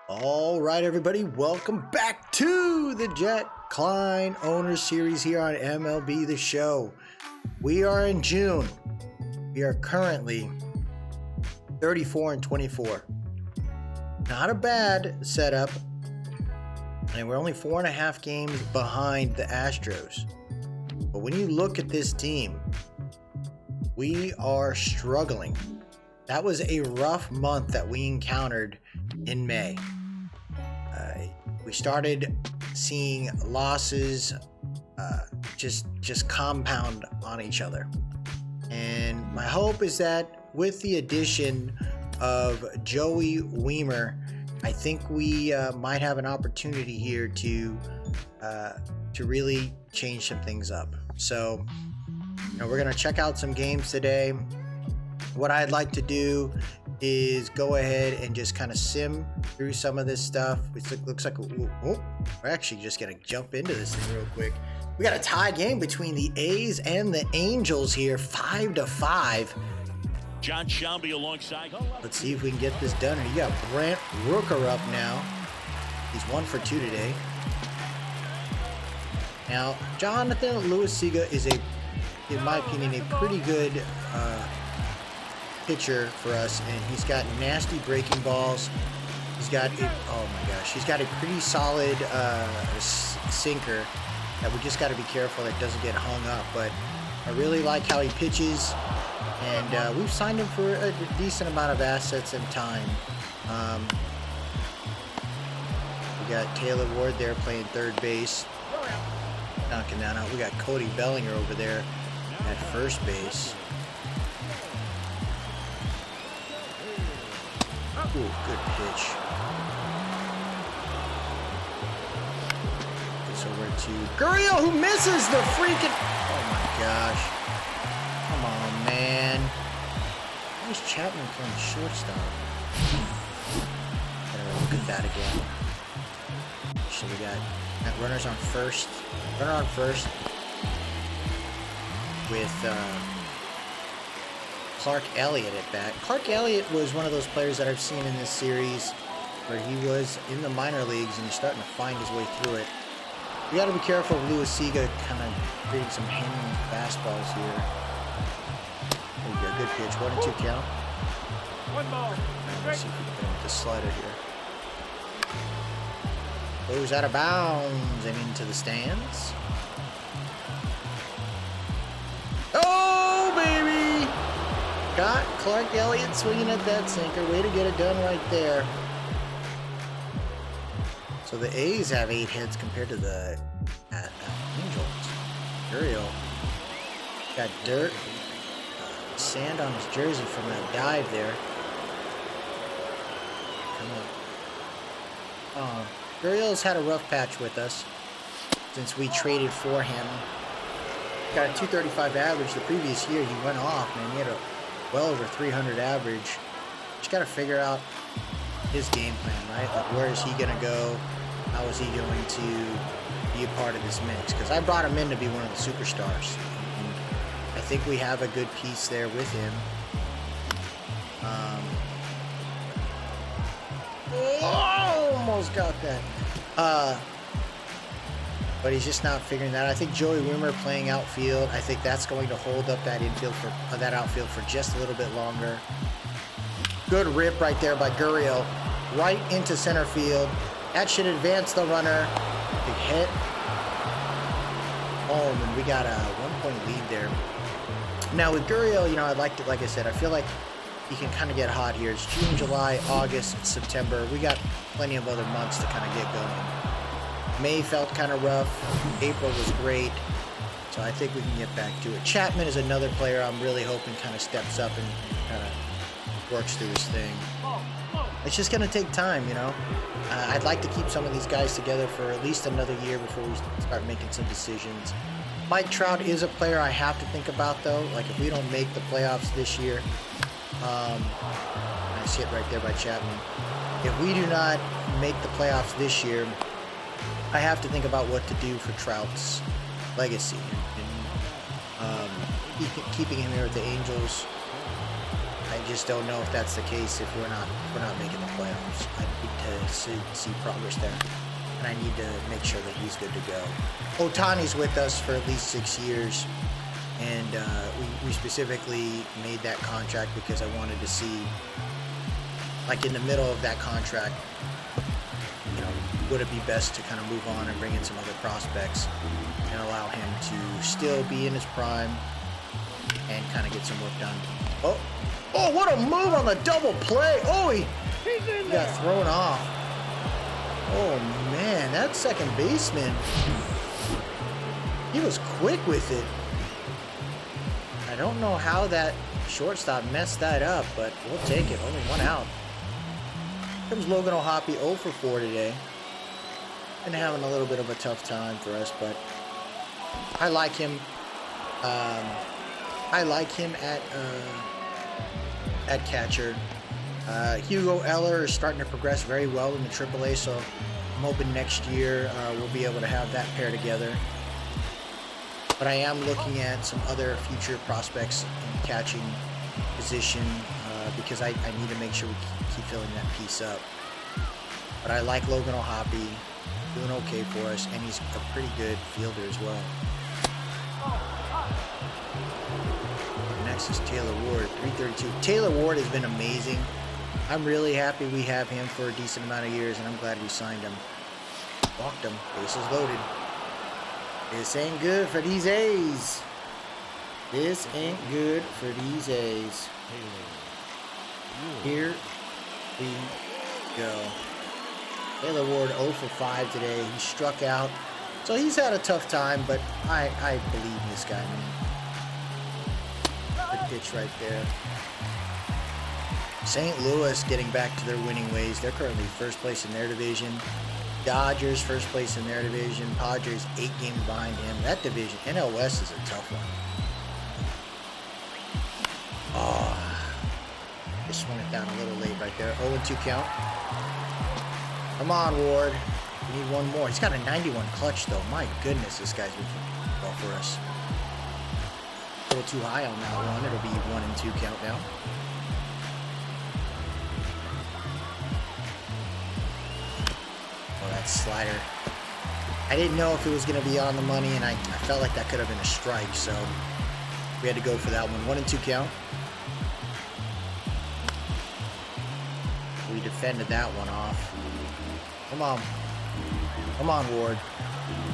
All right, everybody, welcome back to the Jack Klein Owner Series here on MLB The Show. We are in June. We are currently 34-24. Not a bad setup, and we're only 4.5 games behind the Astros. But when you look at this team, we are struggling. That was a rough month that we encountered in May. We started seeing losses just compound on each other. And my hope is that with the addition of Joey Wiemer, I think we might have an opportunity here to really change some things up. So, we're going to check out some games today. What I'd like to do is go ahead and just kind of sim through some of this stuff. It looks like we're actually just going to jump into this thing real quick. We got a tie game between the A's and the Angels here, 5-5. John Shelby alongside. Let's see if we can get this done. You got Brent Rooker up now. He's 1 for 2 today. Now, Jonathan Luisiga is in my opinion, a pretty good pitcher for us, and he's got nasty breaking balls. He's got he's got a pretty solid sinker that we just got to be careful that doesn't get hung up. But I really like how he pitches, and we've signed him for a decent amount of assets and time. We got Taylor Ward there playing third base, knocking that out. We got Cody Bellinger over there at first base. Ooh, good pitch. Gets over to Gurriel, who misses the freaking... Oh my gosh. Come on, man. Why is Chapman playing shortstop? Gotta look at that again. So we got runners on first. Runner on first with Clark Elliott at bat. Clark Elliott was one of those players that I've seen in this series where he was in the minor leagues and he's starting to find his way through it. We got to be careful of Luisiga kind of creating some hanging fastballs here. There you go, good pitch. 1-2 count. One ball. Let's see if we can get him with the slider here. Goes out of bounds and into the stands. Oh, baby! Got Clark Elliott swinging at that sinker. Way to get it done right there. So the A's have 8 hits compared to the Angels. Gurriel got dirt, sand on his jersey from that dive there. Come on. Gurriel's had a rough patch with us since we traded for him. Got a 235 average. The previous year he went off, man. He had a well over 300 average. Just got to figure out his game plan, right? Like, where is he going to go? How is he going to be a part of this mix? Because I brought him in to be one of the superstars. And I think we have a good piece there with him. Almost got that. But he's just not figuring that out. I think Joey Wiemer playing outfield, I think that's going to hold up that that outfield for just a little bit longer. Good rip right there by Gurriel, right into center field. That should advance the runner. Big hit. Home, and we got a 1-point lead there. Now with Gurriel, I'd like to, like I said, I feel like he can kind of get hot here. It's June, July, August, September. We got plenty of other months to kind of get going. May felt kind of rough. April was great. So I think we can get back to it. Chapman is another player I'm really hoping kind of steps up and kind of works through his thing. It's just going to take time, I'd like to keep some of these guys together for at least another year before we start making some decisions. Mike Trout is a player I have to think about, though. Like, if we don't make the playoffs this year, nice hit right there by Chapman. If we do not make the playoffs this year, I have to think about what to do for Trout's legacy. And keeping him here with the Angels, just don't know if that's the case if we're not making the playoffs. I need to see progress there, and I need to make sure that he's good to go. Ohtani's with us for at least 6 years, and we specifically made that contract because I wanted to see, like in the middle of that contract, you know, would it be best to kind of move on and bring in some other prospects and allow him to still be in his prime and kind of get some work done. Oh, what a move on the double play. Oh, he got thrown off. Oh, man, that second baseman, he was quick with it. I don't know how that shortstop messed that up, but we'll take it. Only one out. Here comes Logan O'Hoppe, 0 for 4 today. Been having a little bit of a tough time for us, but I like him. I like him at catcher. Hugo Eller is starting to progress very well in the AAA, so I'm hoping next year we'll be able to have that pair together. But I am looking at some other future prospects in the catching position because I need to make sure we keep filling that piece up. But I like Logan O'Hoppe, doing okay for us, and he's a pretty good fielder as well. Next is Taylor Ward, 332. Taylor Ward has been amazing. I'm really happy we have him for a decent amount of years, and I'm glad we signed him. Walked him. Bases loaded. This ain't good for these A's. This ain't good for these A's. Here we go. Taylor Ward 0 for 5 today. He struck out. So he's had a tough time, but I believe in this guy, man. Good pitch right there. St. Louis getting back to their winning ways. They're currently first place in their division. Dodgers first place in their division. Padres 8 games behind him. That division, NL West, is a tough one. Oh, just went it down a little late right there. 0-2 count. Come on, Ward. We need one more. He's got a 91 clutch, though. My goodness, this guy's been well for us. A little too high on that one. It'll be 1-2 count now. Oh, that slider. I didn't know if it was going to be on the money, and I felt like that could have been a strike, so we had to go for that one. 1-2 count. We defended that one off. Come on. Come on, Ward.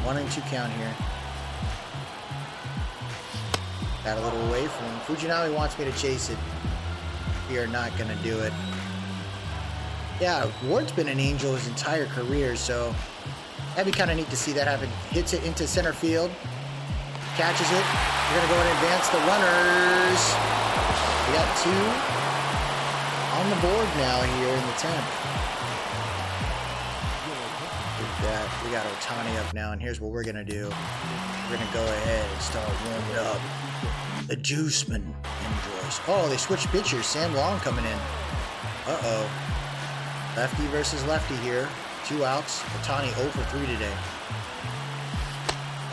1-2 count here. Got a little away from him. Fujinami wants me to chase it. We are not going to do it. Yeah, Ward's been an angel his entire career, so that'd be kind of neat to see that happen. Hits it into center field. Catches it. We're going to go ahead and advance the runners. We got 2 on the board now here in the 10th. We got Ohtani up now, and here's what we're going to do. We're going to go ahead and start warming up the Juiceman enjoys. Oh, they switched pitchers. Sam Long coming in. Uh-oh. Lefty versus lefty here. 2 outs. Ohtani 0 for 3 today.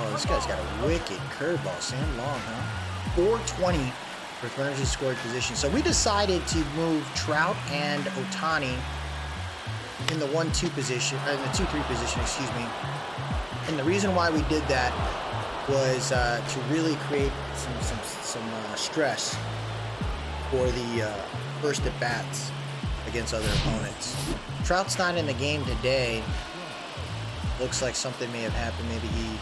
Oh, this guy's got a wicked curveball. Sam Long, huh? 420 for runners in scoring position. So we decided to move Trout and Ohtani in the 1-2 position, in the 2-3 position, excuse me. And the reason why we did that was to really create some stress for the first at bats against other opponents. Trout's not in the game today. Looks like something may have happened. Maybe he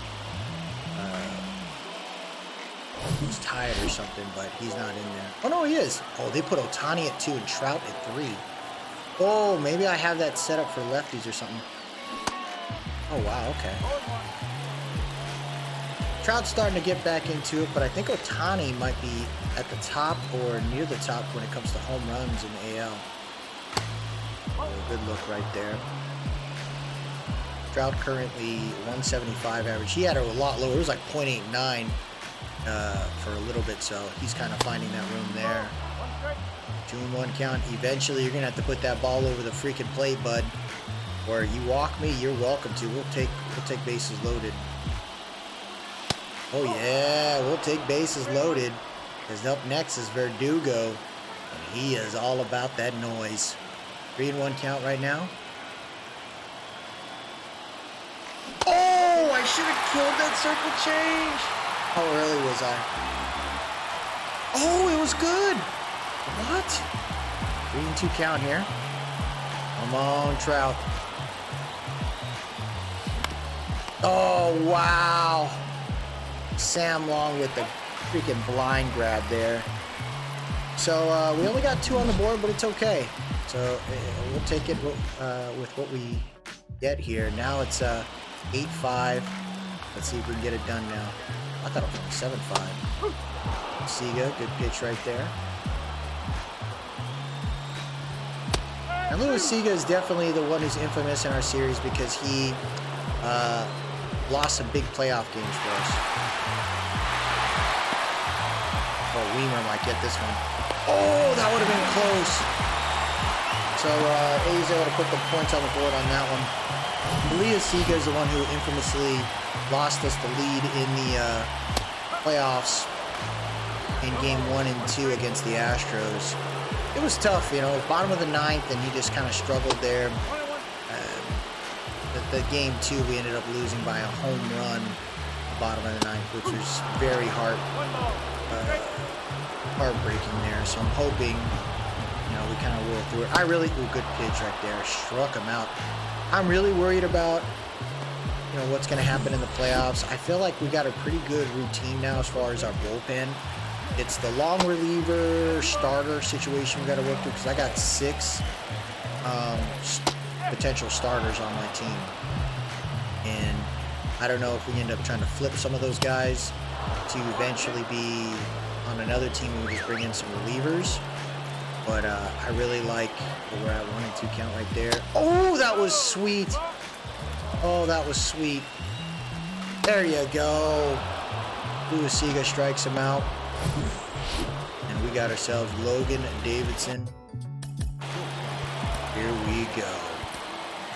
was tired or something, but he's not in there. Oh no, he is. Oh, they put Ohtani at 2 and Trout at 3. Oh, maybe I have that set up for lefties or something. Oh, wow, okay. Trout's starting to get back into it, but I think Ohtani might be at the top or near the top when it comes to home runs in the AL. Oh, good look right there. Trout currently 175 average. He had a lot lower. It was like .89 for a little bit, so he's kind of finding that room there. 2-1 count. Eventually, you're going to have to put that ball over the freaking plate, bud. Or you walk me, you're welcome to. We'll take bases loaded. Oh, yeah. We'll take bases loaded. Because up next is Verdugo. He is all about that noise. 3-1 count right now. Oh, I should have killed that circle change. How early was I? Oh, it was good. What? 3-2 count here. Come on, Trout. Oh, wow. Sam Long with the freaking blind grab there. So we only got 2 on the board, but it's okay. So we'll take it with what we get here. Now it's 8-5. Let's see if we can get it done now. I thought it was 7-5. Sega, good pitch right there. Now Luis Sega is definitely the one who's infamous in our series because he lost some big playoff games for us. Oh, Weimer might get this one. Oh, that would have been close. So A's able to put the points on the board on that one. Luis Sega is the one who infamously lost us the lead in the playoffs in game 1 and 2 against the Astros. It was tough, you know, bottom of the 9th, and he just kind of struggled there. The game 2, we ended up losing by a home run bottom of the 9th, which was very heartbreaking there. So I'm hoping, you know, we kind of roll through it. Good pitch right there, struck him out. I'm really worried about, you know, what's going to happen in the playoffs. I feel like we got a pretty good routine now as far as our bullpen. It's the long reliever starter situation we got to work through because I got 6 potential starters on my team, and I don't know if we end up trying to flip some of those guys to eventually be on another team and we just bring in some relievers. But I really like that we're at 1 and 2 count right there. Oh, that was sweet. Oh, that was sweet. There you go. Luis Sega strikes him out. And we got ourselves Logan Davidson. Here we go.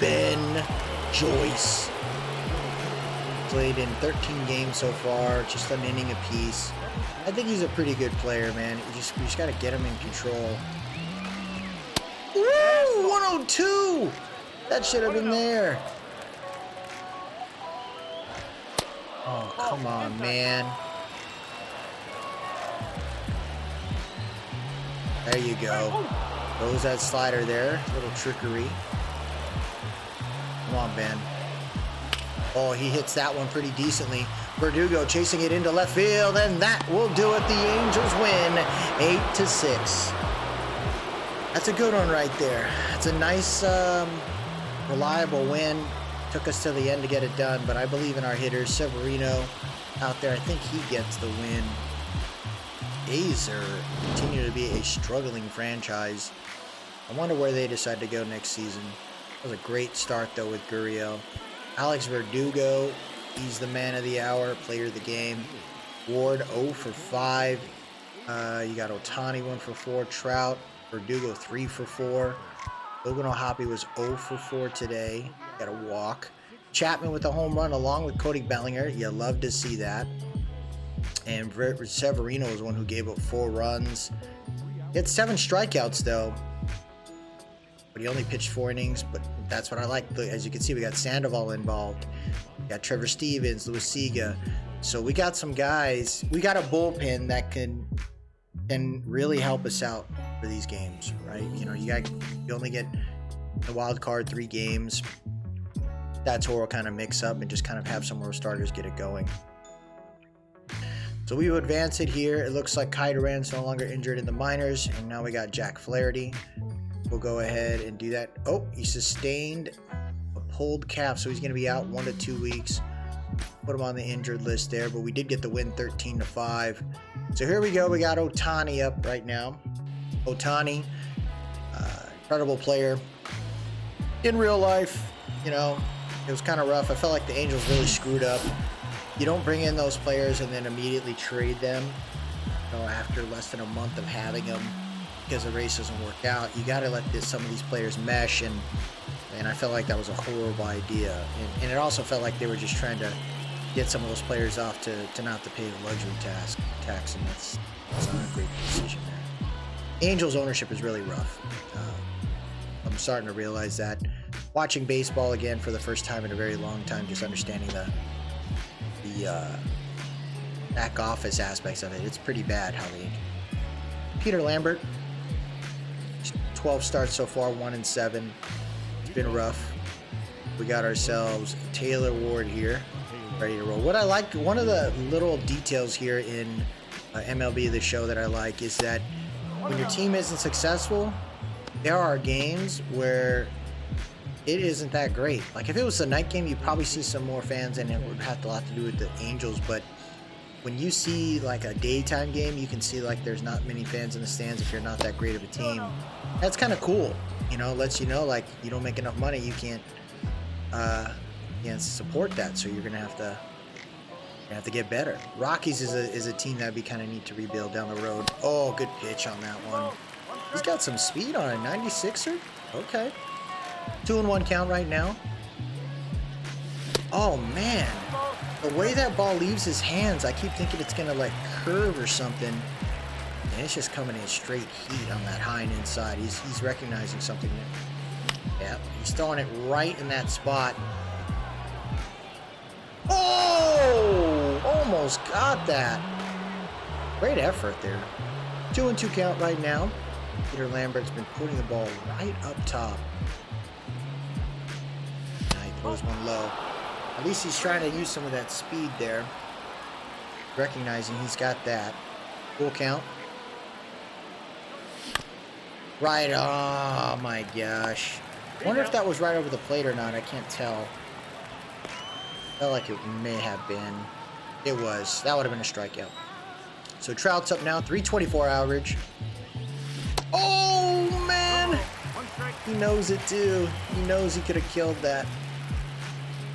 Ben Joyce. Played in 13 games so far, just an inning apiece. I think he's a pretty good player, man. We just got to get him in control. Woo! 102! That should have been there. Oh, come on, man. There you go. Goes that slider there. Little trickery. Come on, Ben. Oh, he hits that one pretty decently. Verdugo chasing it into left field, and that will do it. The Angels win 8-6. That's a good one right there. It's a nice, reliable win. Took us to the end to get it done, but I believe in our hitters. Severino out there, I think he gets the win. A's continue to be a struggling franchise. I wonder where they decide to go next season. That was a great start, though, with Gurriel. Alex Verdugo, he's the man of the hour, player of the game. Ward 0 for 5. You got Ohtani 1 for 4. Trout, Verdugo 3 for 4. Logan O'Hoppe was 0 for 4 today. Got a walk. Chapman with a home run along with Cody Bellinger. You love to see that. And Severino was one who gave up 4 runs. He had 7 strikeouts, though. But he only pitched 4 innings. But that's what I like. As you can see, we got Sandoval involved. We got Trevor Stevens, Luis Sega. So we got some guys. We got a bullpen that can really help us out for these games, right? You know, you only get the wild card 3 games. That's where we'll kind of mix up and just kind of have some more starters get it going. So we will advance it here. It looks like Kai Duran's no longer injured in the minors, and now we got Jack Flaherty. We'll go ahead and do that. Oh, he sustained a pulled calf, so he's going to be out 1 to 2 weeks. Put him on the injured list there, but we did get the win 13-5. So here we go. We got Ohtani up right now. Ohtani, incredible player. In real life, you know, it was kind of rough. I felt like the Angels really screwed up. You don't bring in those players and then immediately trade them, you know, after less than a month of having them because the race doesn't work out. You got to let some of these players mesh, and I felt like that was a horrible idea. And it also felt like they were just trying to get some of those players off to not to pay the luxury tax, and that's not a great decision there. Angels ownership is really rough. I'm starting to realize that. Watching baseball again for the first time in a very long time, just understanding the back office aspects of it. It's pretty bad how they... Peter Lambert, 12 starts so far, 1-7. It's been rough. We got ourselves Taylor Ward here, ready to roll. What I like, one of the little details here in MLB The Show that I like is that when your team isn't successful, there are games where it isn't that great. Like if it was a night game, you'd probably see some more fans, and it would have a lot to do with the Angels. But when you see like a daytime game, you can see like there's not many fans in the stands if you're not that great of a team. That's kind of cool. You know, it lets you know like you don't make enough money, you can't support that. So you're gonna have to get better. Rockies is a team that'd be kind of neat to rebuild down the road. Oh, good pitch on that one. He's got some speed on it. 96er. Okay. 2-1 count right now. Oh man, the way that ball leaves his hands, I keep thinking it's gonna like curve or something, and it's just coming in straight heat on that high and inside. He's recognizing something. Yeah, he's throwing it right in that spot. Oh, almost got that. Great effort there. 2-2 count right now. Peter Lambert's been putting the ball right up top. He throws one low. At least he's trying to use some of that speed there. Recognizing he's got that. Full count. Right. Oh my gosh. I wonder if that was right over the plate or not. I can't tell. Felt like it may have been. It was. That would have been a strikeout. So Trout's up now. 324 average. Oh man. He knows it too. He knows he could have killed that.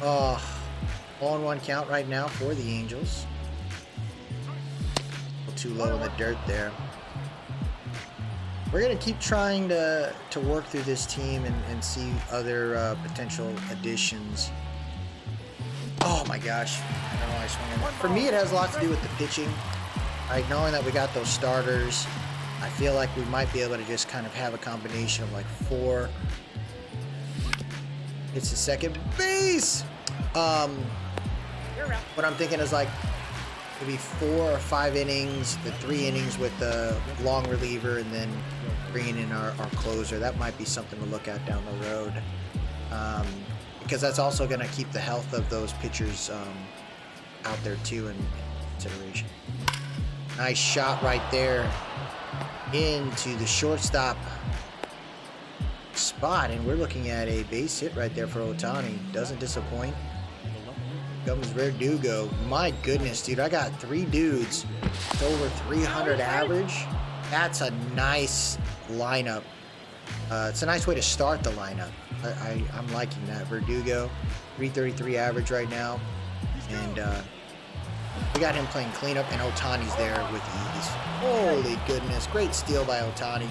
Oh, 0-1 count right now for the Angels. A little too low in the dirt there. We're going to keep trying to work through this team and see other potential additions. Oh my gosh. I don't know why I swung in. For me, it has a lot to do with the pitching. Right, knowing that we got those starters, I feel like we might be able to just kind of have a combination of like 4... It's the second base. What I'm thinking is like maybe 4 or 5 innings, the 3 innings with the long reliever, and then bringing in our closer. That might be something to look at down the road, because that's also going to keep the health of those pitchers out there too in consideration. Nice shot right there into the shortstop spot, and we're looking at a base hit right there for Ohtani. Doesn't disappoint. Comes Verdugo. My goodness, dude, I got 3 dudes with over 300 average. That's a nice lineup. It's a nice way to start the lineup. I'm liking that. Verdugo, 333 average right now, and we got him playing cleanup, and Ohtani's there with ease. Holy goodness, great steal by Ohtani.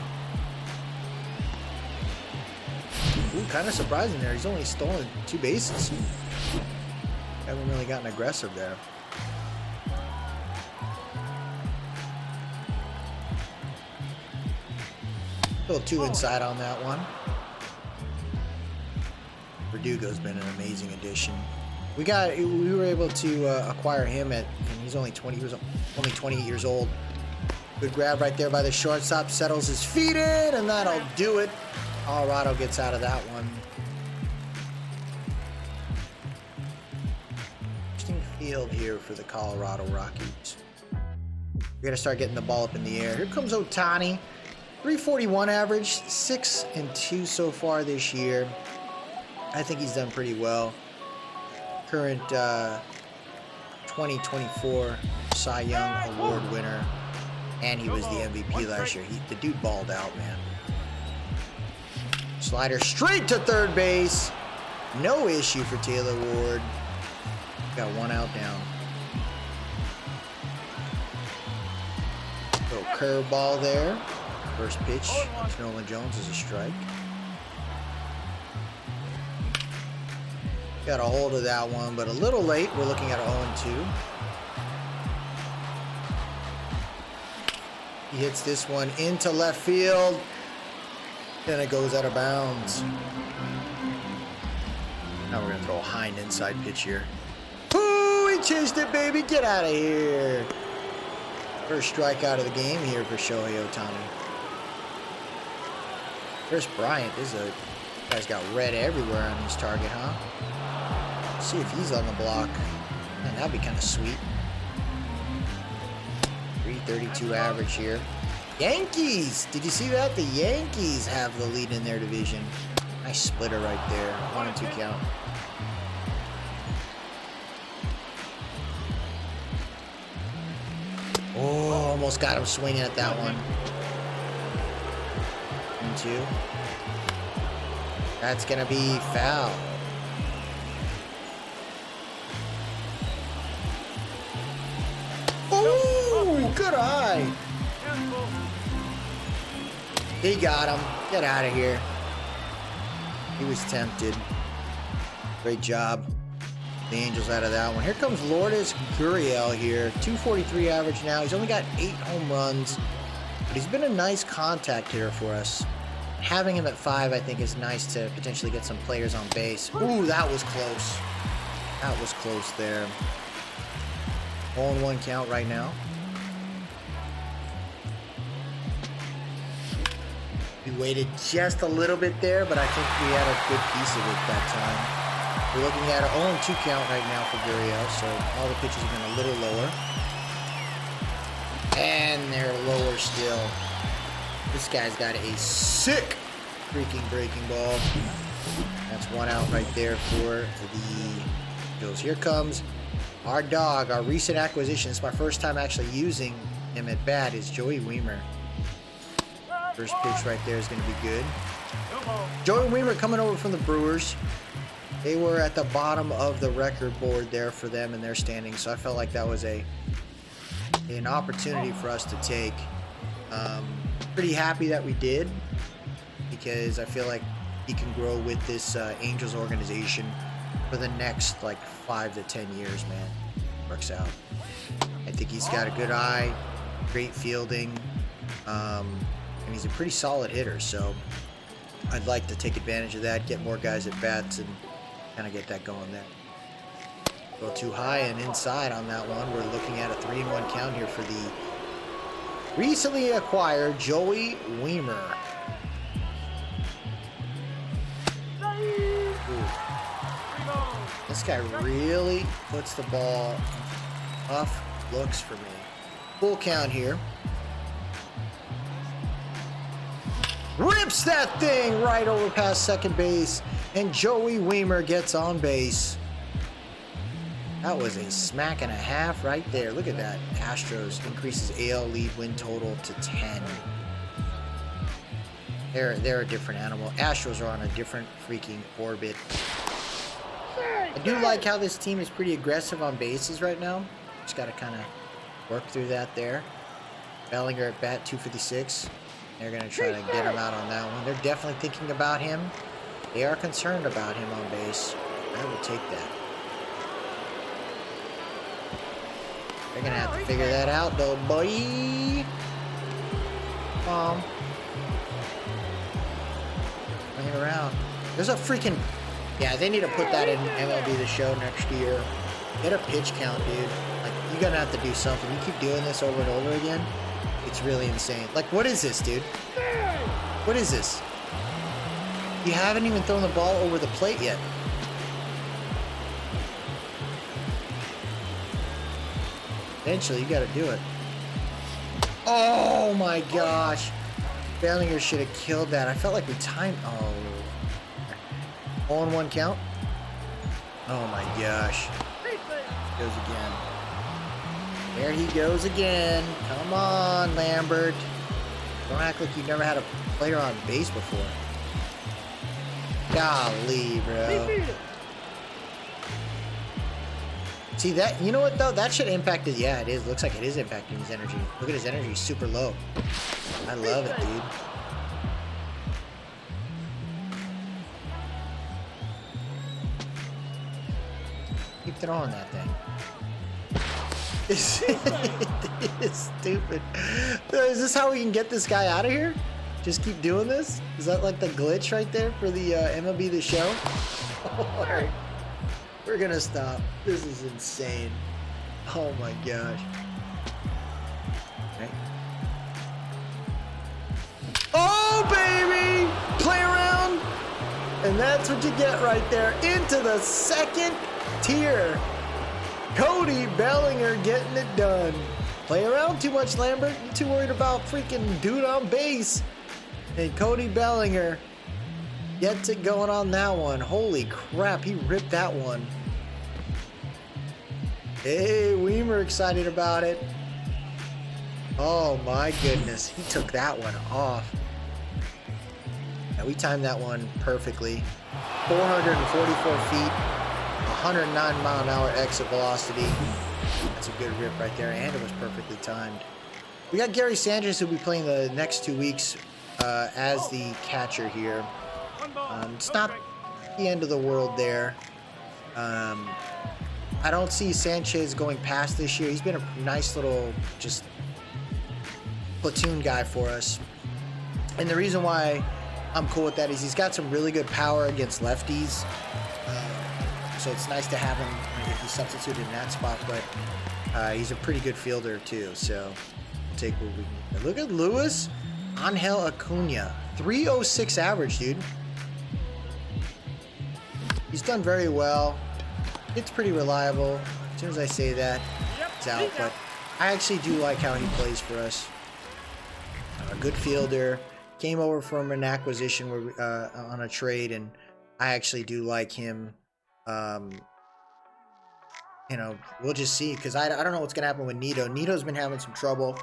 Ooh, kind of surprising there. He's only stolen 2 bases. Haven't really gotten aggressive there. A little too inside on that one. Verdugo's been an amazing addition. We were able to acquire him and he's only 20 years old. Good grab right there by the shortstop, settles his feet in, and that'll do it. Colorado gets out of that one. Interesting field here for the Colorado Rockies. We're going to start getting the ball up in the air. Here comes Ohtani. 341 average, 6-2 so far this year. I think he's done pretty well. Current 2024 Cy Young Award winner. And he was the MVP last year. The dude balled out, man. Slider straight to third base. No issue for Taylor Ward. Got 1 out down. Little curveball there. First pitch to Nolan Jones is a strike. Got a hold of that one, but a little late. We're looking at 0-2. He hits this one into left field. Then it goes out of bounds. Now we're going to throw a high and inside pitch here. Ooh, he chased it, baby. Get out of here. First strikeout of the game here for Shohei Ohtani. Chris Bryant. This guy's got red everywhere on his target, huh? Let's see if he's on the block. Man, that'd be kind of sweet. 332 average here. Yankees! Did you see that? The Yankees have the lead in their division. Nice splitter right there. 1-2 count. Oh, almost got him swinging at that one. 1-2. That's going to be foul. Oh, good eye. He got him. Get out of here. He was tempted. Great job. The Angels out of that one. Here comes Lourdes Gurriel here. 243 average now. He's only got 8 home runs. But he's been a nice contact hitter for us. Having him at 5, I think, is nice to potentially get some players on base. Ooh, that was close. That was close there. 0-1 count right now. We waited just a little bit there, but I think we had a good piece of it that time. We're looking at an 0-2 count right now for Gurriel, so all the pitches have been a little lower. And they're lower still. This guy's got a sick freaking breaking ball. That's one out right there for the Bills. Here comes our dog, our recent acquisition. It's my first time actually using him at bat. Is Joey Wiemer. First pitch right there is going to be good. Joey Wiemer coming over from the Brewers. They were at the bottom of the record board there for them in their standings, so I felt like that was an opportunity for us to take. Pretty happy that we did, because I feel like he can grow with this Angels organization for the next like 5 to 10 years, man. Works out. I think he's got a good eye, great fielding, and he's a pretty solid hitter, so I'd like to take advantage of that, get more guys at bats, and kind of get that going there. Go too high and inside on that one. We're looking at a 3-1 count here for the recently acquired Joey Wiemer. This guy really puts the ball in tough looks for me. Full count here. Rips that thing right over past second base, and Joey Wiemer gets on base. That was a smack and a half right there. Look at that. Astros increases AL lead win total to 10. They're a different animal. Astros are on a different freaking orbit. I do like how this team is pretty aggressive on bases right now. Just got to kind of work through that there. Bellinger at bat, 256. They're going to try to get him out on that one. They're definitely thinking about him. They are concerned about him on base. I will take that. They're going to have to figure that out, though, boy. Bring it around. There's a freaking... Yeah, they need to put that in MLB The Show next year. Get a pitch count, dude. Like, you're going to have to do something. You keep doing this over and over again. It's really insane. Like, what is this, dude? What is this? You haven't even thrown the ball over the plate yet. Eventually, you got to do it. Oh, my gosh. Bellinger should have killed that. I felt like we timed... Oh. 0-1 count. Oh, my gosh. Goes again. There he goes again. Come on, Lambert. Don't act like you've never had a player on base before. Golly, bro. See that? You know what, though? That should impact his... Yeah, it is. Looks like it is impacting his energy. Look at his energy. He's super low. I love it, dude. Keep throwing that thing. It's stupid. Is this how we can get this guy out of here? Just keep doing this? Is that like the glitch right there for the MLB The Show? Alright. We're gonna stop. This is insane. Oh my gosh. Okay. Oh baby! Play around! And that's what you get right there. Into the second tier. Cody Bellinger getting it done. Play around too much, Lambert. You're too worried about freaking dude on base. And Cody Bellinger gets it going on that one. Holy crap, he ripped that one. Hey, Weimer excited about it. Oh my goodness, he took that one off. Yeah, we timed that one perfectly. 444 feet, 109 mile an hour exit velocity. That's a good rip right there, and it was perfectly timed. We got Gary Sanchez, who'll be playing the next 2 weeks as the catcher here. It's not the end of the world there. I don't see Sanchez going past this year. He's been a nice little just platoon guy for us. And the reason why I'm cool with that is he's got some really good power against lefties. So it's nice to have him if he's substituted in that spot, but he's a pretty good fielder too. So we'll take what we can. Look at Luis Angel Acuna, 306 average, dude. He's done very well. It's pretty reliable. As soon as I say that, it's out. But I actually do like how he plays for us. A good fielder. Came over from an acquisition where on a trade, and I actually do like him. You know, we'll just see, because I don't know what's gonna happen with Nito. Nito's been having some trouble.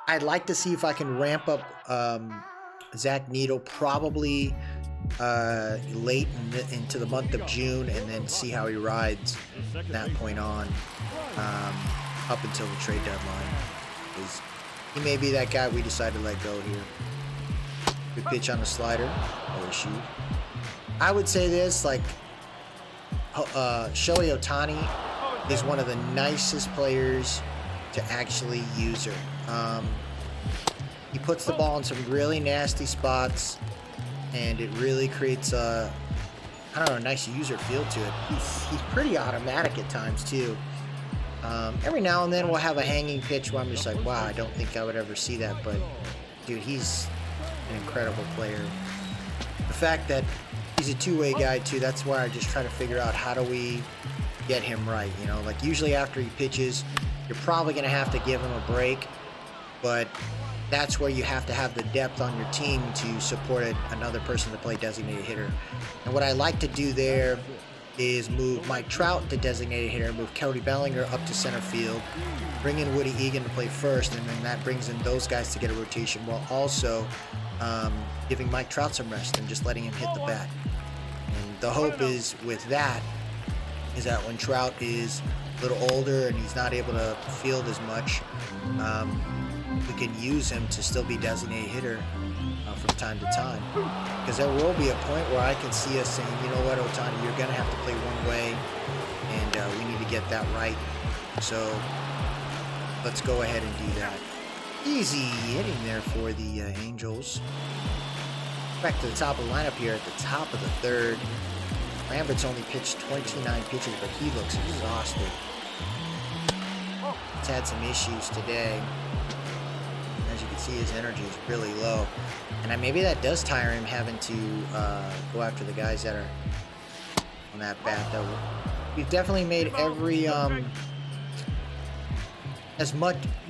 I'd like to see if I can ramp up Zach Nito probably late into the month of June, and then see how he rides from that point on up until the trade deadline. Because he may be that guy we decide to let go here. Good pitch on the slider. Oh shoot. I would say this, like, Shohei Ohtani is one of the nicest players to actually use her. He puts the ball in some really nasty spots, and it really creates a, I don't know, a nice user feel to it. He's pretty automatic at times too. Every now and then we'll have a hanging pitch where I'm just like, wow, I don't think I would ever see that, but dude, he's an incredible player. The fact that he's a two-way guy too, that's why I just try to figure out how do we get him right. You know, like usually after he pitches, you're probably going to have to give him a break, but that's where you have to have the depth on your team to support another person to play designated hitter. And what I like to do there is move Mike Trout to designated hitter, move Cody Bellinger up to center field, bring in Woody Egan to play first, and then that brings in those guys to get a rotation, while also giving Mike Trout some rest and just letting him hit the bat. And the hope is with that is that when Trout is a little older and he's not able to field as much, we can use him to still be designated hitter from time to time. Because there will be a point where I can see us saying, you know what, Ohtani, you're going to have to play one way, and we need to get that right. So let's go ahead and do that. Easy hitting there for the Angels. Back to the top of the lineup here at the top of the third. Lambert's only pitched 29 pitches, but he looks exhausted. He's had some issues today. As you can see, his energy is really low. And maybe that does tire him, having to go after the guys that are on that bat, though. We've definitely made every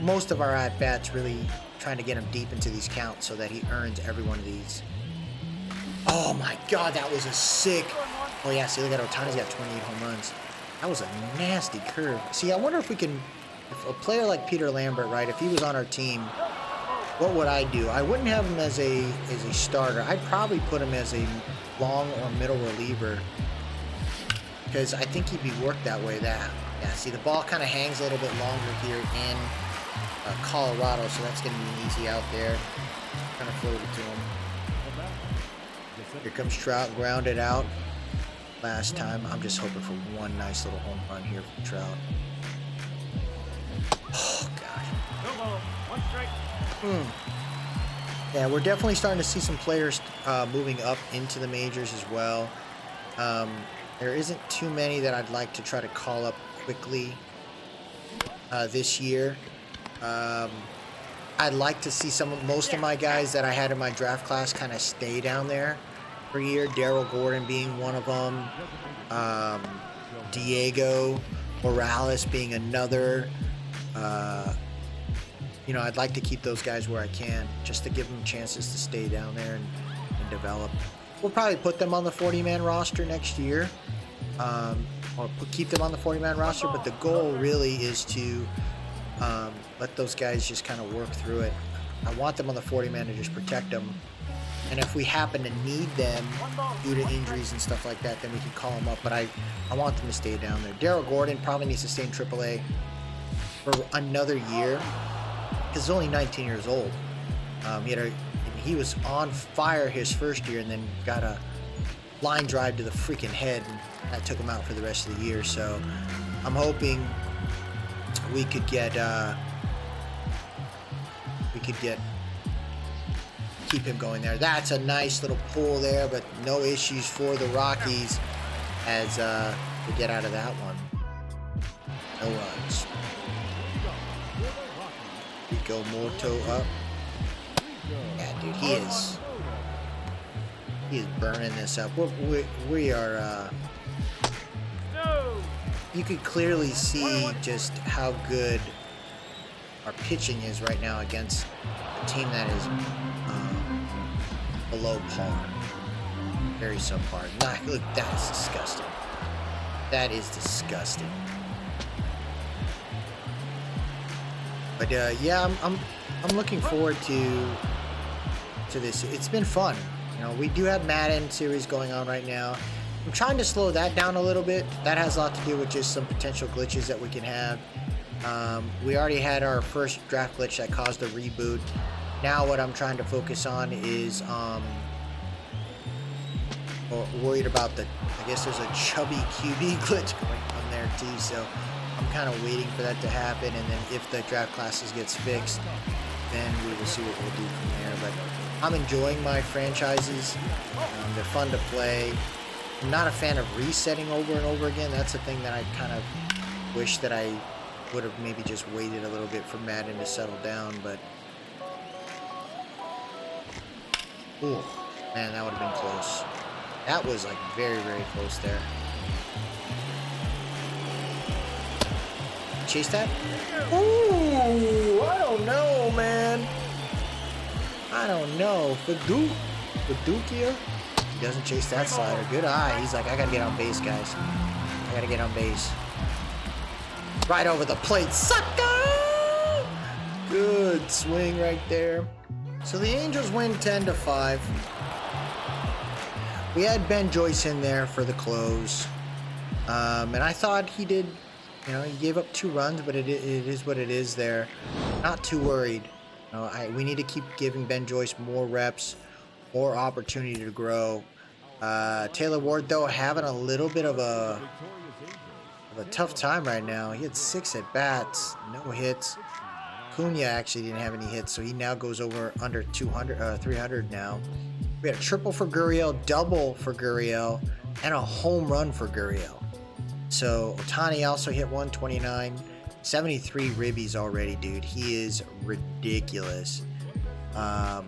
most of our at-bats really trying to get him deep into these counts so that he earns every one of these. Oh my god, that was a sick. Oh yeah, see, look at Ohtani's got 28 home runs. That was a nasty curve. See, I wonder if we can, if a player like Peter Lambert, right, if he was on our team, what would I do? I wouldn't have him as a starter. I'd probably put him as a long or middle reliever, because I think he'd be worked that way. Yeah, see, the ball kind of hangs a little bit longer here in Colorado, so that's going to be easy out there. Kind of float it to him. Here comes Trout, grounded out last time. I'm just hoping for one nice little home run here from Trout. Yeah, we're definitely starting to see some players moving up into the majors as well. There isn't too many that I'd like to try to call up quickly this year. I'd like to see most of my guys that I had in my draft class kind of stay down there for a year. Darrell Gordon being one of them. Diego Morales being another. You know, I'd like to keep those guys where I can, just to give them chances to stay down there and develop. We'll probably put them on the 40-man roster next year, or keep them on the 40-man roster, but the goal really is to let those guys just kind of work through it. I want them on the 40-man to just protect them, and if we happen to need them due to injuries and stuff like that, then we can call them up, but I want them to stay down there. Darrell Gordon probably needs to stay in AAA for another year, because he's only 19 years old. He was on fire his first year and then got a line drive to the freaking head, and that took him out for the rest of the year. So I'm hoping we could get keep him going there. That's a nice little pull there, but no issues for the Rockies as we get out of that one. No runs. Rico Morto up. Yeah, dude, he is burning this up. We are. You could clearly see just how good our pitching is right now against a team that is below par. Very subpar. Look, that is disgusting. That is disgusting. But yeah, I'm looking forward to this. It's been fun. You know, we do have Madden series going on right now. I'm trying to slow that down a little bit. That has a lot to do with just some potential glitches that we can have. We already had our first draft glitch that caused a reboot. Now what I'm trying to focus on is worried about I guess there's a chubby QB glitch going on there too, so I'm kind of waiting for that to happen, and then if the draft classes gets fixed, then we will see what we'll do from there. But I'm enjoying my franchises. They're fun to play. I'm not a fan of resetting over and over again. That's the thing that I kind of wish that I would have maybe just waited a little bit for Madden to settle down, but ooh, man, that would have been close. That was like very, very close there. Chase that? Ooh, I don't know, man. I don't know. Fadukia? He doesn't chase that slider. Good eye. He's like, I gotta get on base, guys. I gotta get on base. Right over the plate, sucker! Good swing right there. So the Angels win 10-5. We had Ben Joyce in there for the close. And I thought he did. You know, he gave up 2 runs, but it is what it is there. Not too worried. You know, we need to keep giving Ben Joyce more reps, more opportunity to grow. Taylor Ward, though, having a little bit of a tough time right now. He had 6 at-bats, no hits. Cunha actually didn't have any hits, so he now goes under 300 now. We had a triple for Gurriel, double for Gurriel, and a home run for Gurriel. So Ohtani also hit 129, 73 ribbies already, dude. He is ridiculous. We're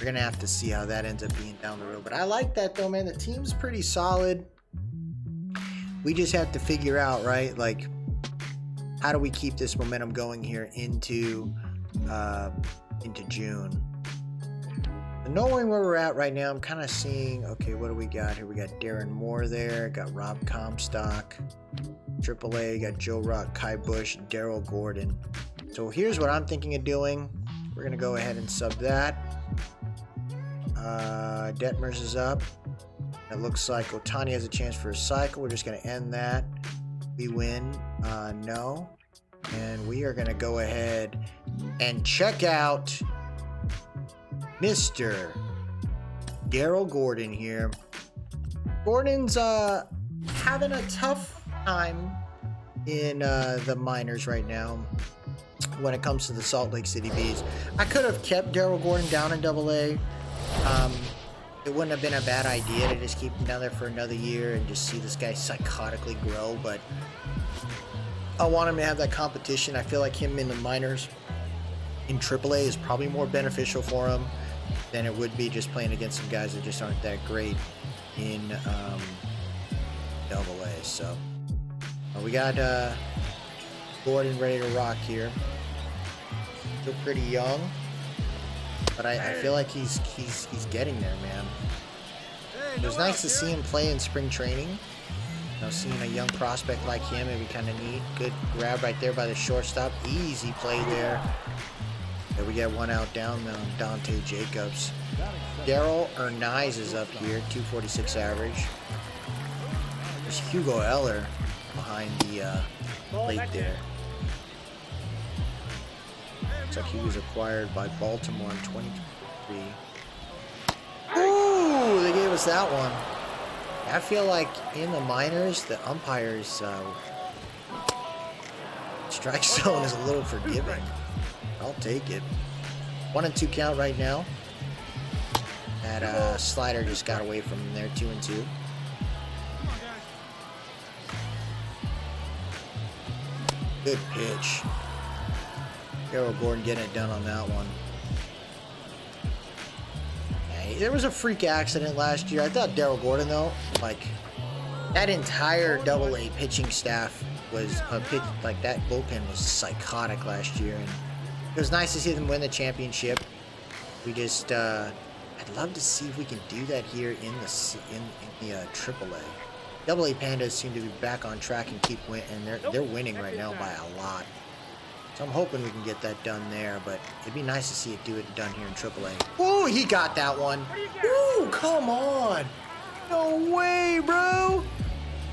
gonna have to see how that ends up being down the road. But I like that though, man. The team's pretty solid. We just have to figure out, right? Like, how do we keep this momentum going here into June? Knowing where we're at right now, I'm kind of seeing, okay, what do we got here? We got Darren Moore there, got Rob Comstock, AAA, got Joe Rock, Kai Bush, Darrell Gordon. So here's what I'm thinking of doing. We're going to go ahead and sub that. Detmers is up. It looks like Ohtani has a chance for a cycle. We're just going to end that. We win. No. And we are going to go ahead and check out Mr. Darrell Gordon here. Gordon's having a tough time in the minors right now. when it comes to the Salt Lake City Bees. I could have kept Darrell Gordon down in AA. It wouldn't have been a bad idea to just keep him down there for another year and just see this guy psychotically grow, but I want him to have that competition. I feel like him in the minors in AAA is probably more beneficial for him than it would be just playing against some guys that just aren't that great in AA. So we got Gordon ready to rock here. Still pretty young, but I feel like he's getting there, man. It was nice to see him play in spring training. You know, seeing a young prospect like him, it'd be kind of neat. Good grab right there by the shortstop. Easy play there. And we get one out down on Dante Jacobs. Darrell Ernise is up here, 246 average. There's Hugo Eller behind the plate there. Looks like he was acquired by Baltimore in 2023. Ooh, they gave us that one. I feel like in the minors, the umpires' strike zone is a little forgiving. I'll take it. 1-2 count right now. That slider just got away from him there, 2-2. Good pitch. Darrell Gordon getting it done on that one. Yeah, there was a freak accident last year. I thought Darrell Gordon, though, like, that entire AA pitching staff was a pitch, like, that bullpen was psychotic last year. And it was nice to see them win the championship. We just, I'd love to see if we can do that here in the AAA. AA Pandas seem to be back on track and keep winning, and they're winning right now by a lot. So I'm hoping we can get that done there, but it'd be nice to see it done here in AAA. Oh, he got that one. Ooh, come on. No way, bro.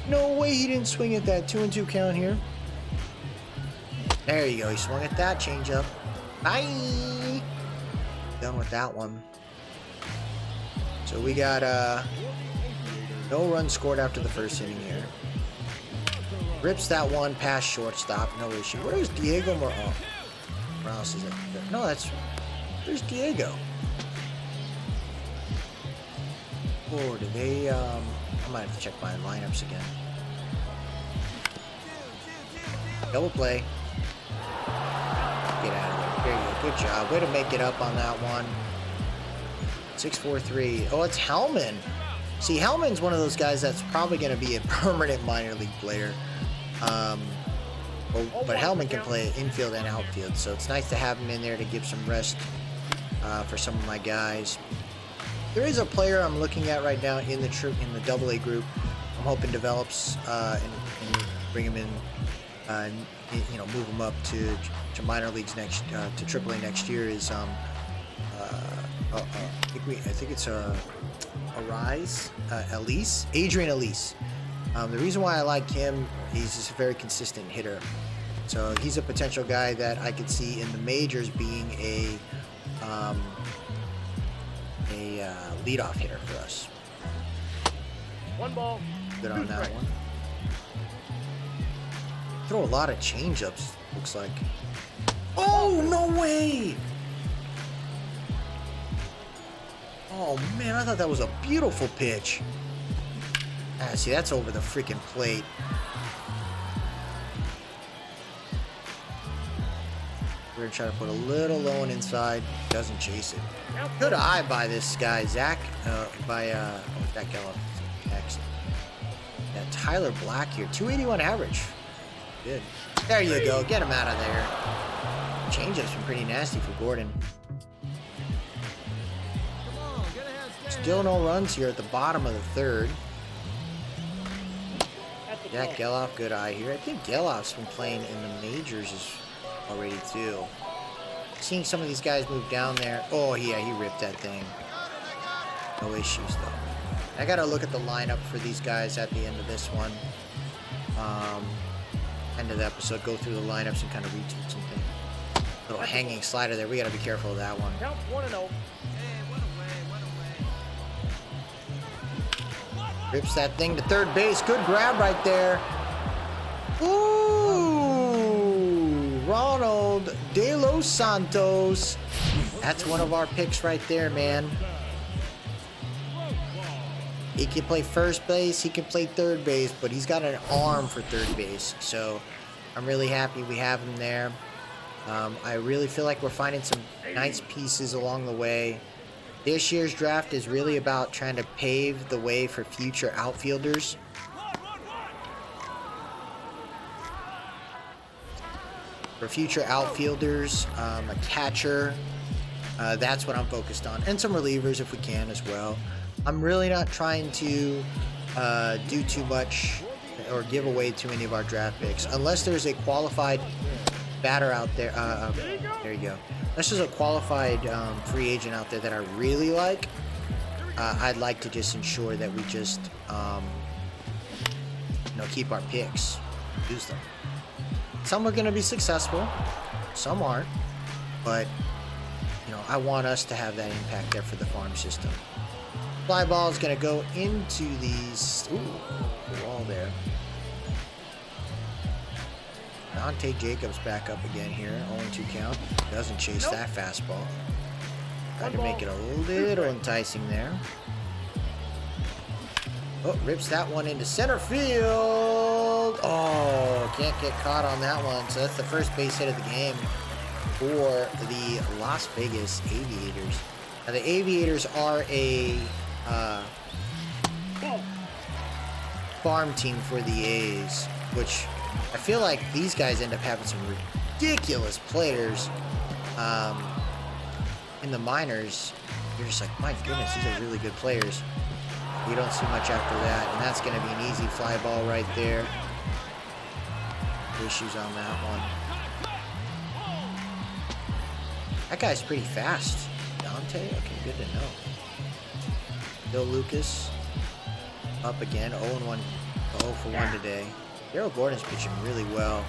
No way he didn't swing at that 2-2 count here. There you go. He swung at that changeup. Bye. Done with that one. So we got no runs scored after the first inning here. Rips that one past shortstop, no issue. Where's Diego Morales? Is it? No, where's Diego? Oh, did they, I might have to check my lineups again. Double play. Get out of there. There you go. Good job. Way to make it up on that one. 6-4-3. Oh, it's Hellman. See, Hellman's one of those guys that's probably going to be a permanent minor league player. But Hellman can play infield and outfield, so it's nice to have him in there to give some rest for some of my guys. There is a player I'm looking at right now in the AA group. I'm hoping develops and bring him in, move him up to minor leagues to AAA next year. Is I think it's Adrian Elise. The reason why I like him, he's just a very consistent hitter. So he's a potential guy that I could see in the majors being a leadoff hitter for us. One ball. Good on that one. Throw a lot of changeups, looks like. Oh, no way! Oh, man, I thought that was a beautiful pitch. See, that's over the freaking plate. We're going to try to put a little low and inside. Doesn't chase it. Good eye by this guy, Jack Gellup. Next. Yeah, Tyler Black here. 281 average. Good. There you go. Get him out of there. Changeup's been pretty nasty for Gordon. Still no runs here at the bottom of the third. Jack Gellup, good eye here. I think Gellup's been playing in the majors already too. Seeing some of these guys move down there. Oh yeah, he ripped that thing. No issues though. I gotta look at the lineup for these guys at the end of this one. End of the episode, go through the lineups and kind of retweet something. Little hanging slider there. We gotta be careful of that one. Count 1-0. Rips that thing to third base. Good grab right there. Ooh, Ronald Ronald De Los Santos. That's one of our picks right there, man. He can play first base, he can play third base, but he's got an arm for third base. So I'm really happy we have him there. I really feel like we're finding some nice pieces along the way. This year's draft is really about trying to pave the way for future outfielders. A catcher, that's what I'm focused on, and some relievers if we can as well. I'm really not trying to do too much or give away too many of our draft picks unless there's a qualified batter out there. There you go. Unless there's a qualified free agent out there that I really like, I'd like to just ensure that we just keep our picks, use them. Some are going to be successful, some aren't, but I want us to have that impact there for the farm system. Fly ball is going to go into these. Ooh, the wall there. Dante Jacobs back up again here. 0-2 count. Doesn't chase that fastball. Trying to make it a little enticing there. Oh, rips that one into center field. Oh, can't get caught on that one. So that's the first base hit of the game for the Las Vegas Aviators. Now the Aviators are a farm team for the A's, which I feel like these guys end up having some ridiculous players in the minors. You're just like, my goodness, these are really good players. You don't see much after that, and that's going to be an easy fly ball right there. Issues on that one. That guy's pretty fast. Dante? Okay, good to know. Bill Lucas up again. 0-1, 0 for 1 today. Darrell Gordon's pitching really well.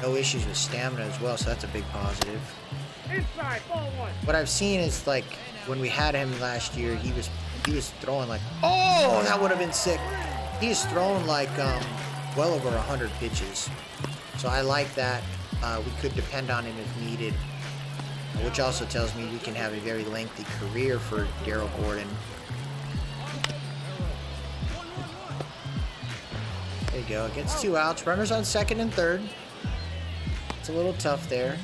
No issues with stamina as well, so that's a big positive. Inside, ball one. What I've seen is, like, when we had him last year, he was throwing like, oh, that would have been sick. He's thrown like well over 100 pitches. So I like that. We could depend on him if needed, which also tells me we can have a very lengthy career for Darrell Gordon. There you go. Gets 2 outs. Runners on second and third. It's a little tough there.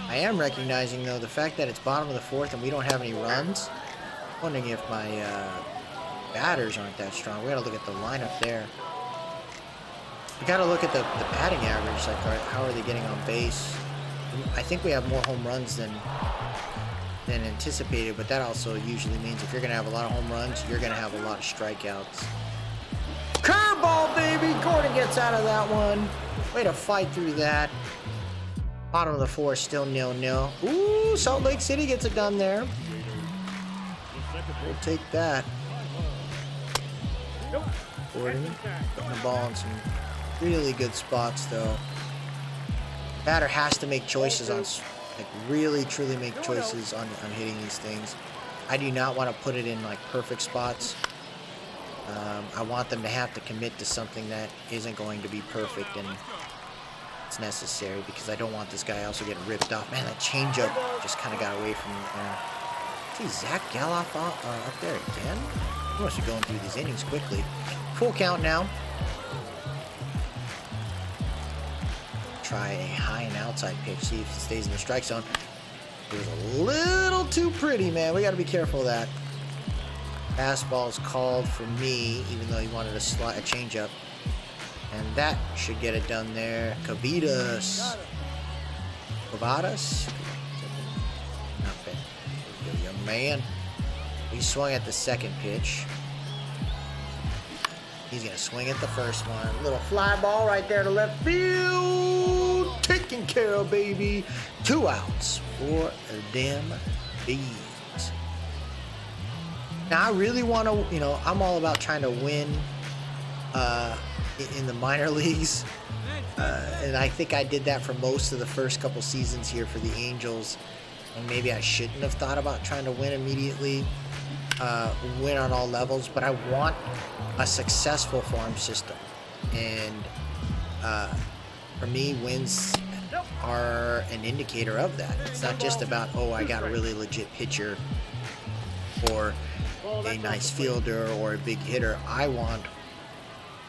I am recognizing, though, the fact that it's bottom of the fourth and we don't have any runs. Wondering if my batters aren't that strong. We gotta look at the lineup there. We gotta look at the batting average. Like, how are they getting on base? I think we have more home runs than anticipated, but that also usually means if you're gonna have a lot of home runs, you're gonna have a lot of strikeouts. Curveball, baby! Gordon gets out of that one. Way to fight through that. Bottom of the fourth, still 0-0. Ooh, Salt Lake City gets it done there. We'll take that. Gordon putting the ball in some really good spots, though. Batter has to make choices on, like, really, truly make choices on hitting these things. I do not want to put it in, like, perfect spots. I want them to have to commit to something that isn't going to be perfect and it's necessary, because I don't want this guy also getting ripped off. Man, that changeup just kind of got away from me there. See Zach Geloff up there again? He must be going through these innings quickly. Full count now. Try a high and outside pitch. See if it stays in the strike zone. It was a little too pretty, man. We got to be careful of that. Fastball is called for me, even though he wanted a changeup. And that should get it done there. Cavadas. Not bad. Young man. He swung at the second pitch. He's going to swing at the first one. Little fly ball right there to left field. Taken care of, baby. 2 outs for them bees. Now, I really want to, I'm all about trying to win in the minor leagues. And I think I did that for most of the first couple seasons here for the Angels. And maybe I shouldn't have thought about trying to win immediately, win on all levels. But I want a successful farm system. And for me, wins are an indicator of that. It's not just about, oh, I got a really legit pitcher or a nice fielder or a big hitter. I want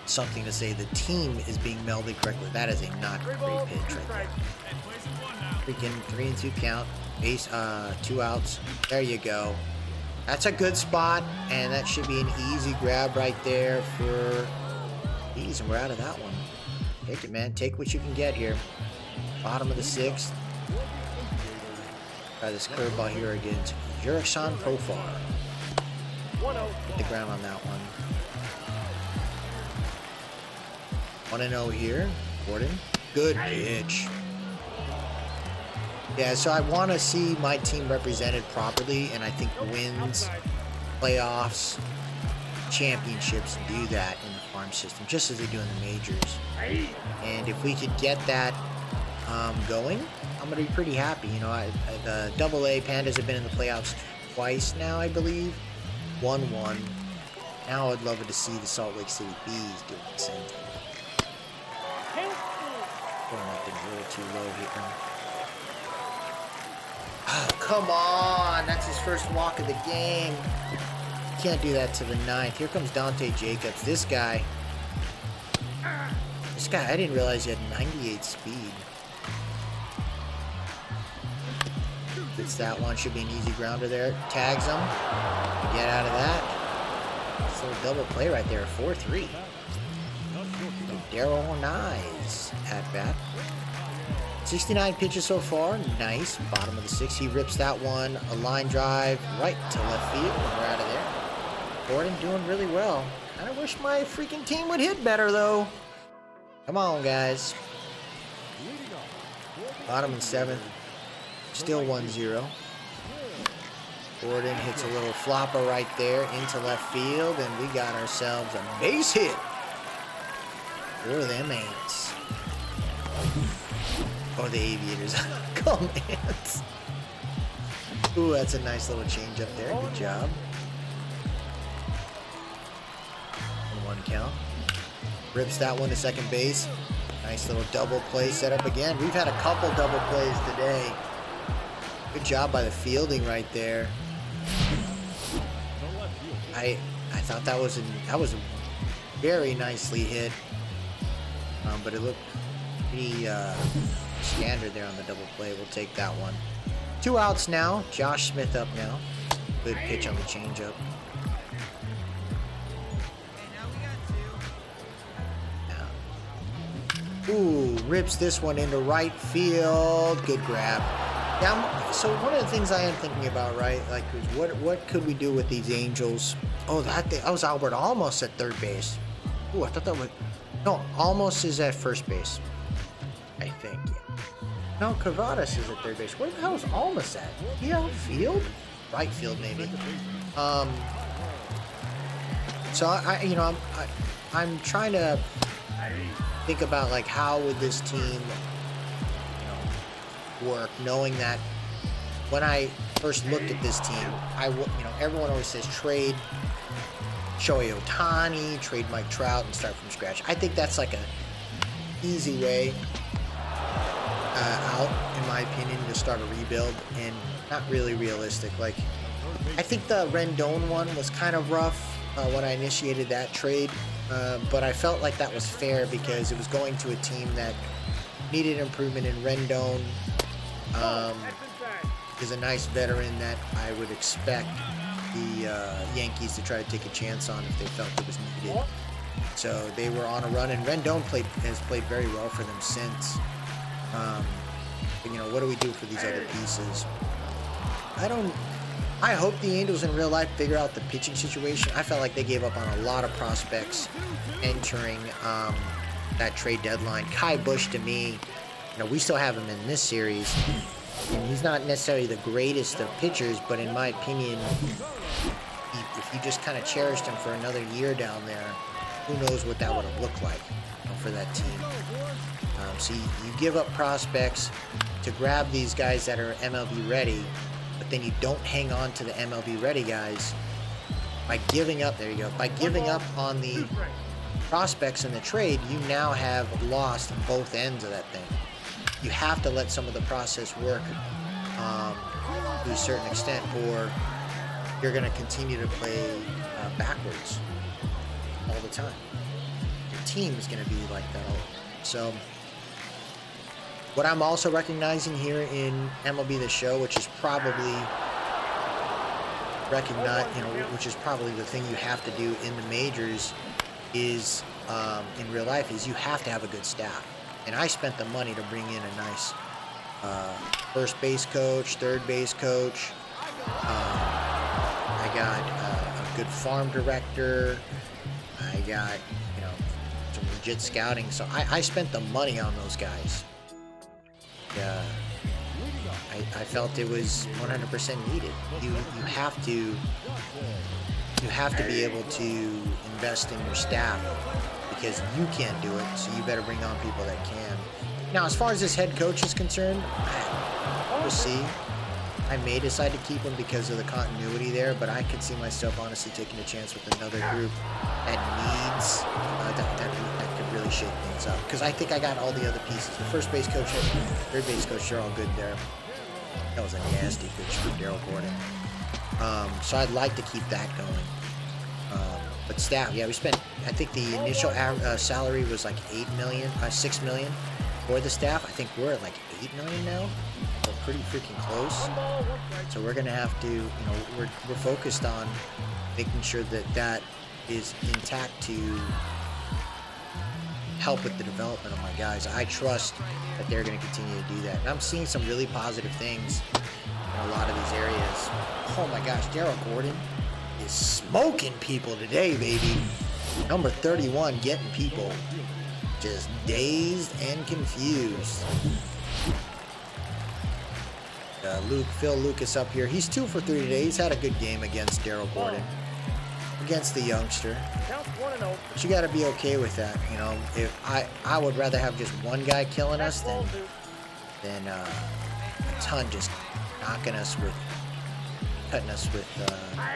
something to say the team is being melded correctly. That is a not great pitch right there. Freaking 3-2 count. Base, 2 outs. There you go. That's a good spot, and that should be an easy grab right there for Ease, and we're out of that one. Take it, man. Take what you can get here. Bottom of the 6th. Try this curveball here against Jurickson Profar. Hit the ground on that one. 1-0 here. Gordon. Good pitch. Yeah, so I want to see my team represented properly, and I think wins, playoffs, championships do that in the farm system, just as they do in the majors. And if we could get that going, I'm going to be pretty happy. You know, the AA Pandas have been in the playoffs twice now, I believe. 1-1. Now I'd love to see the Salt Lake City Bees doing the same thing. Throwing that thing a little too low here. Oh, come on. That's his first walk of the game. Can't do that to the 9th. Here comes Dante Jacobs. This guy, I didn't realize he had 98 speed. Gets that one. Should be an easy grounder there. Tags him. Get out of that. It's a little double play right there. 4-3. Darrell nice at bat. 69 pitches so far. Nice. Bottom of the 6th. He rips that one. A line drive right to left field. And we're out of there. Gordon doing really well. Kind of wish my freaking team would hit better, though. Come on, guys. Bottom and 7th. Still 1-0. Gordon hits a little flopper right there into left field, and we got ourselves a base hit for them Ants. Or the Aviators. Come Ants. Ooh, that's a nice little change up there. Good job. 1 count. Rips that one to second base. Nice little double play set up again. We've had a couple double plays today. Good job by the fielding right there. I thought that was a very nicely hit, but it looked pretty standard there on the double play. We'll take that one. 2 outs now. Josh Smith up now. Good pitch on the changeup. Ooh, rips this one into right field. Good grab. Yeah, so one of the things I am thinking about, right, like, is what could we do with these Angels? Oh, that was Albert almost at third base. Ooh, I thought that was... No, almost is at first base, I think. No, Cavadas is at third base. Where the hell is Almas at? He outfield? Right field, maybe. So, I'm trying to think about, like, how would this team work, knowing that when I first looked at this team, everyone always says trade Shohei Ohtani, trade Mike Trout, and start from scratch. I think that's like an easy way out, in my opinion, to start a rebuild, and not really realistic. Like, I think the Rendon one was kind of rough when I initiated that trade, but I felt like that was fair because it was going to a team that needed improvement in Rendon. Is a nice veteran that I would expect the Yankees to try to take a chance on if they felt it was needed. So they were on a run, and Rendon has played very well for them since. But, what do we do for these other pieces? I hope the Angels in real life figure out the pitching situation. I felt like they gave up on a lot of prospects entering that trade deadline. Kai Bush, to me, we still have him in this series. And he's not necessarily the greatest of pitchers, but in my opinion, if you just kind of cherished him for another year down there, who knows what that would have looked like for that team. So you give up prospects to grab these guys that are MLB ready, but then you don't hang on to the MLB ready guys by giving up. There you go. By giving up on the prospects in the trade, you now have lost both ends of that thing. you have to let some of the process work to a certain extent, or you're going to continue to play backwards all the time. Your team is going to be like that all the time. So what I'm also recognizing here in MLB The Show, which is probably which is probably the thing you have to do in the majors, is in real life, is you have to have a good staff. And I spent the money to bring in a nice first base coach, third base coach. I got a good farm director. I got, some legit scouting. So I spent the money on those guys. I felt it was 100% needed. You have to be able to invest in your staff, because you can't do it, so you better bring on people that can. Now, as far as this head coach is concerned, we'll see. I may decide to keep him because of the continuity there, but I could see myself honestly taking a chance with another group that needs that could really shake things up. Because I think I got all the other pieces. The first base coach and third base coach are all good there. That was a nasty pitch from Darrell Gordon. So I'd like to keep that going. But staff, yeah, we spent, I think the initial salary was like $6 million for the staff. I think we're at like $8 million now. We're pretty freaking close. So we're gonna have to, we're focused on making sure that is intact to help with the development of my guys. I trust that they're gonna continue to do that. And I'm seeing some really positive things in a lot of these areas. Oh my gosh, Darrell Gordon is smoking people today, baby. Number 31, getting people just dazed and confused. Phil Lucas up here. He's 2 for 3 today. He's had a good game against Darrell Gordon, against the youngster. But you got to be okay with that. If I would rather have just one guy killing us than a ton just knocking us with, cutting us with,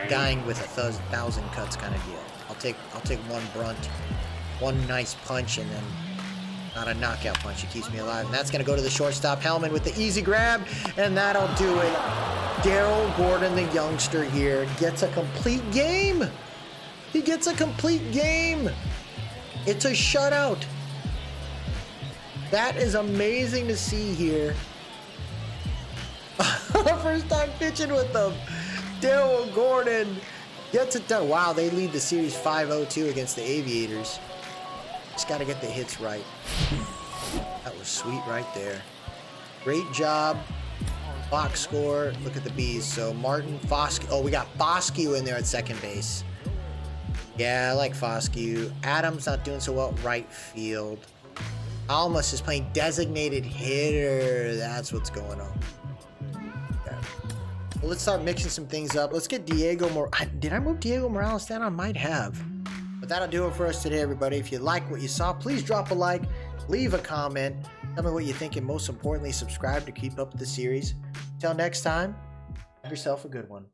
dying with 1,000 cuts kind of deal. I'll take one brunt, one nice punch, and then not a knockout punch. It keeps me alive. And that's going to go to the shortstop, Hellman, with the easy grab, and that'll do it. Darrell Gordon, the youngster here, gets a complete game. He gets a complete game. It's a shutout. That is amazing to see here. First time pitching with them. Darrell Gordon gets it done. Wow, they lead the series 5-0-2 against the Aviators. Just got to get the hits right. That was sweet right there. Great job. Box score. Look at the B's. So Martin, Foscue. Oh, we got Foscue in there at second base. Yeah, I like Foscue. Adams not doing so well. Right field. Almas is playing designated hitter. That's what's going on. Yeah. Well, let's start mixing some things up. Let's get Diego Morales. Did I move Diego Morales down? I might have. But that'll do it for us today, everybody. If you like what you saw, please drop a like, leave a comment, tell me what you think, and most importantly, subscribe to keep up with the series. Until next time, have yourself a good one.